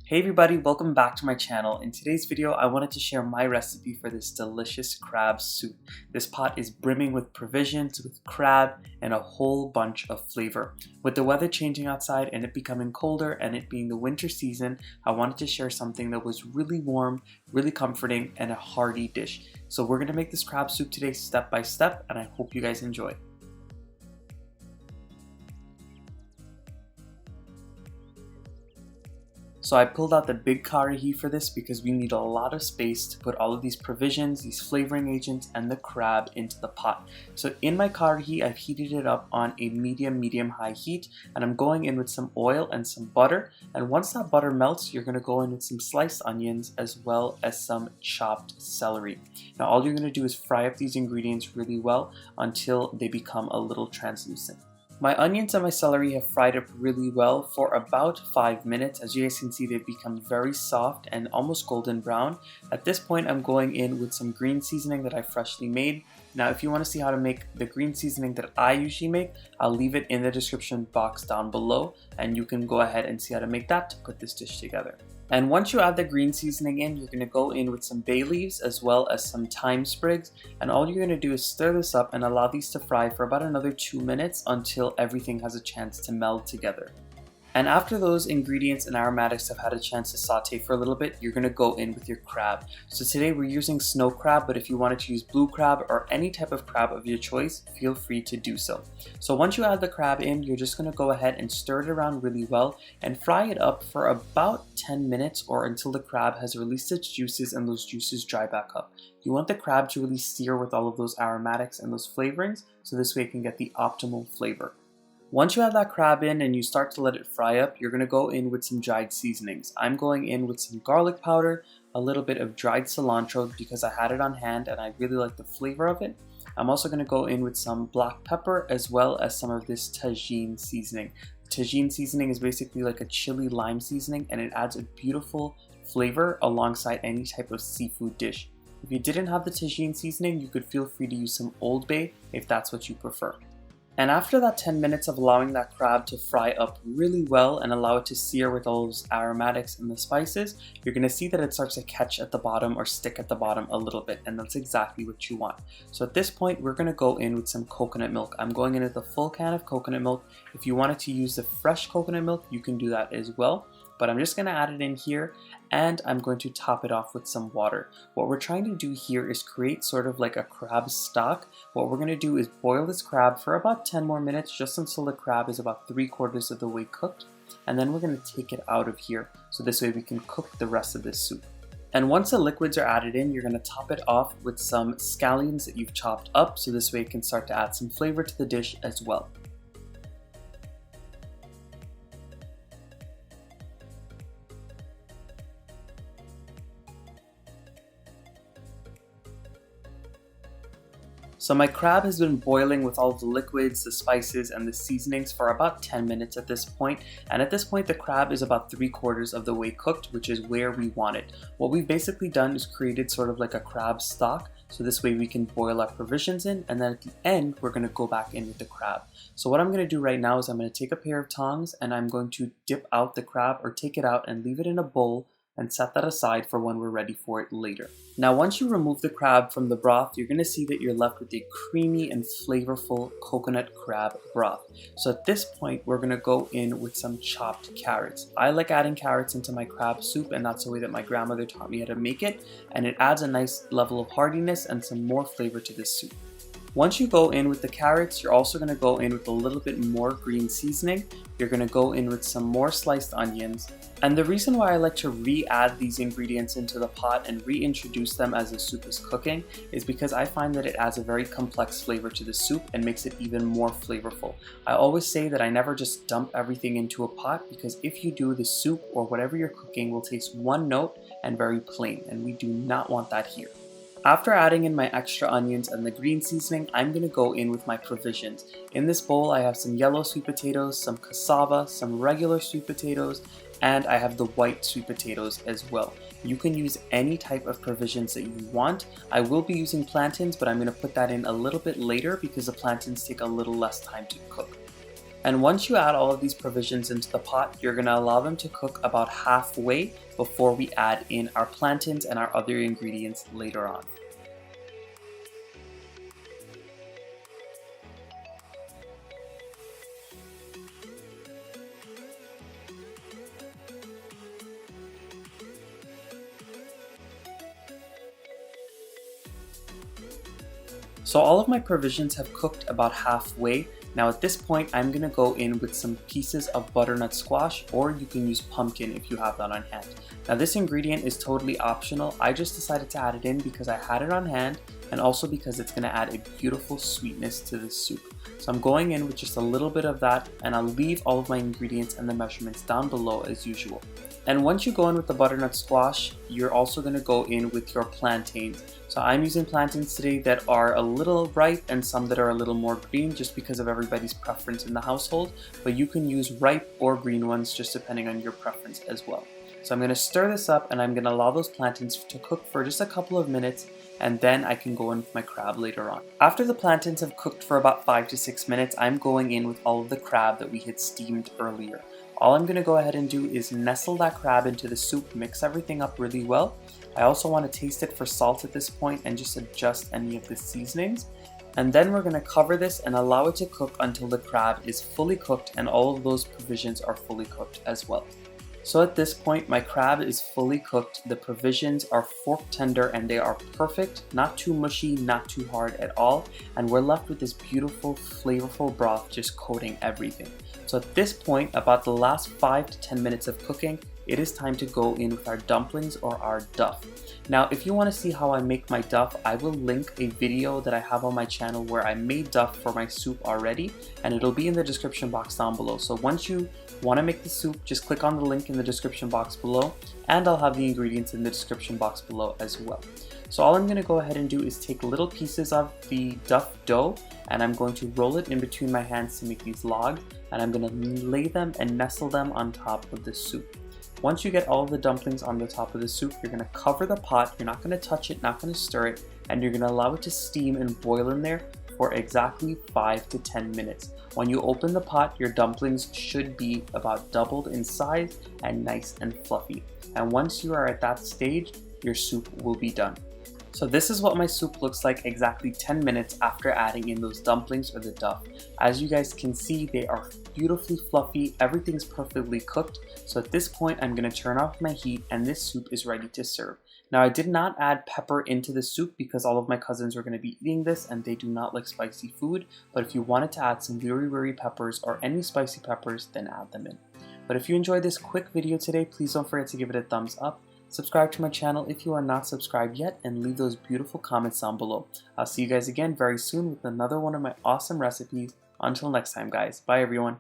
Hey everybody, welcome back to my channel. In today's video, I wanted to share my recipe for this delicious crab soup. This pot is brimming with provisions, with crab, and a whole bunch of flavor. With the weather changing outside and it becoming colder and it being the winter season, I wanted to share something that was really warm, really comforting, and a hearty dish. So we're gonna make this crab soup today step by step, and I hope you guys enjoy. So I pulled out the big karahi for this because we need a lot of space to put all of these provisions, these flavoring agents, and the crab into the pot. So in my karahi, I've heated it up on a medium-high heat, and I'm going in with some oil and some butter. And once that butter melts, you're gonna go in with some sliced onions as well as some chopped celery. Now all you're gonna do is fry up these ingredients really well until they become a little translucent. My onions and my celery have fried up really well for about 5 minutes. As you guys can see, they've become very soft and almost golden brown. At this point, I'm going in with some green seasoning that I freshly made. Now, if you want to see how to make the green seasoning that I usually make, I'll leave it in the description box down below, and you can go ahead and see how to make that to put this dish together. And once you add the green seasoning in, you're going to go in with some bay leaves as well as some thyme sprigs, and all you're going to do is stir this up and allow these to fry for about another 2 minutes until everything has a chance to meld together. And after those ingredients and aromatics have had a chance to saute for a little bit, you're going to go in with your crab. So today we're using snow crab, but if you wanted to use blue crab or any type of crab of your choice, feel free to do so. So once you add the crab in, you're just going to go ahead and stir it around really well and fry it up for about 10 minutes or until the crab has released its juices and those juices dry back up. You want the crab to really sear with all of those aromatics and those flavorings, so this way it can get the optimal flavor. Once you have that crab in and you start to let it fry up, you're going to go in with some dried seasonings. I'm going in with some garlic powder, a little bit of dried cilantro because I had it on hand and I really like the flavor of it. I'm also going to go in with some black pepper as well as some of this Tajin seasoning. Tajin seasoning is basically like a chili lime seasoning, and it adds a beautiful flavor alongside any type of seafood dish. If you didn't have the Tajin seasoning, you could feel free to use some Old Bay if that's what you prefer. And after that 10 minutes of allowing that crab to fry up really well and allow it to sear with all those aromatics and the spices, you're going to see that it starts to catch at the bottom or stick at the bottom a little bit, and that's exactly what you want. So at this point, we're going to go in with some coconut milk. I'm going in with a full can of coconut milk. If you wanted to use the fresh coconut milk, you can do that as well. But I'm just going to add it in here, and I'm going to top it off with some water. What we're trying to do here is create sort of like a crab stock. What we're going to do is boil this crab for about 10 more minutes, just until the crab is about 3/4 of the way cooked, and then we're going to take it out of here, so this way we can cook the rest of this soup. And once the liquids are added in, you're going to top it off with some scallions that you've chopped up, so this way it can start to add some flavor to the dish as well. So my crab has been boiling with all of the liquids, the spices, and the seasonings for about 10 minutes at this point. And at this point, the crab is about 3/4 of the way cooked, which is where we want it. What we've basically done is created sort of like a crab stock. So this way we can boil our provisions in, and then at the end, we're gonna go back in with the crab. So what I'm gonna do right now is I'm gonna take a pair of tongs and I'm going to dip out the crab or take it out and leave it in a bowl and set that aside for when we're ready for it later. Now once you remove the crab from the broth, you're going to see that you're left with a creamy and flavorful coconut crab broth. So at this point, we're going to go in with some chopped carrots. I like adding carrots into my crab soup, and that's the way that my grandmother taught me how to make it, and it adds a nice level of hardiness and some more flavor to this soup. Once you go in with the carrots, you're also going to go in with a little bit more green seasoning. You're going to go in with some more sliced onions. And the reason why I like to re-add these ingredients into the pot and reintroduce them as the soup is cooking is because I find that it adds a very complex flavor to the soup and makes it even more flavorful. I always say that I never just dump everything into a pot, because if you do, the soup or whatever you're cooking will taste one note and very plain, and we do not want that here. After adding in my extra onions and the green seasoning, I'm going to go in with my provisions. In this bowl, I have some yellow sweet potatoes, some cassava, some regular sweet potatoes, and I have the white sweet potatoes as well. You can use any type of provisions that you want. I will be using plantains, but I'm going to put that in a little bit later because the plantains take a little less time to cook. And once you add all of these provisions into the pot, you're going to allow them to cook about halfway before we add in our plantains and our other ingredients later on. So all of my provisions have cooked about halfway. Now at this point, I'm gonna go in with some pieces of butternut squash, or you can use pumpkin if you have that on hand. Now this ingredient is totally optional. I just decided to add it in because I had it on hand, and also because it's gonna add a beautiful sweetness to the soup. So I'm going in with just a little bit of that, and I'll leave all of my ingredients and the measurements down below as usual. And once you go in with the butternut squash, you're also going to go in with your plantains. So I'm using plantains today that are a little ripe and some that are a little more green, just because of everybody's preference in the household. But you can use ripe or green ones just depending on your preference as well. So I'm going to stir this up, and I'm going to allow those plantains to cook for just a couple of minutes, and then I can go in with my crab later on. After the plantains have cooked for about 5 to 6 minutes, I'm going in with all of the crab that we had steamed earlier. All I'm going to go ahead and do is nestle that crab into the soup, mix everything up really well. I also want to taste it for salt at this point and just adjust any of the seasonings. And then we're going to cover this and allow it to cook until the crab is fully cooked and all of those provisions are fully cooked as well. So at this point, my crab is fully cooked, the provisions are fork tender, and they are perfect, not too mushy, not too hard at all, and we're left with this beautiful, flavorful broth just coating everything. So at this point, about the last 5 to 10 minutes of cooking, it is time to go in with our dumplings or our duff. Now, if you want to see how I make my duff, I will link a video that I have on my channel where I made duff for my soup already, and it'll be in the description box down below. So once you want to make the soup, just click on the link in the description box below, and I'll have the ingredients in the description box below as well. So all I'm going to go ahead and do is take little pieces of the duff dough, and I'm going to roll it in between my hands to make these logs, and I'm going to lay them and nestle them on top of the soup. Once you get all of the dumplings on the top of the soup, you're going to cover the pot, you're not going to touch it, not going to stir it, and you're going to allow it to steam and boil in there for exactly 5 to 10 minutes. When you open the pot, your dumplings should be about doubled in size and nice and fluffy. And once you are at that stage, your soup will be done. So this is what my soup looks like exactly 10 minutes after adding in those dumplings or the duff. As you guys can see, they are beautifully fluffy, everything's perfectly cooked. So at this point, I'm going to turn off my heat, and this soup is ready to serve. Now, I did not add pepper into the soup because all of my cousins are going to be eating this and they do not like spicy food. But if you wanted to add some wiri peppers or any spicy peppers, then add them in. But if you enjoyed this quick video today, please don't forget to give it a thumbs up. Subscribe to my channel if you are not subscribed yet, and leave those beautiful comments down below. I'll see you guys again very soon with another one of my awesome recipes. Until next time, guys. Bye, everyone.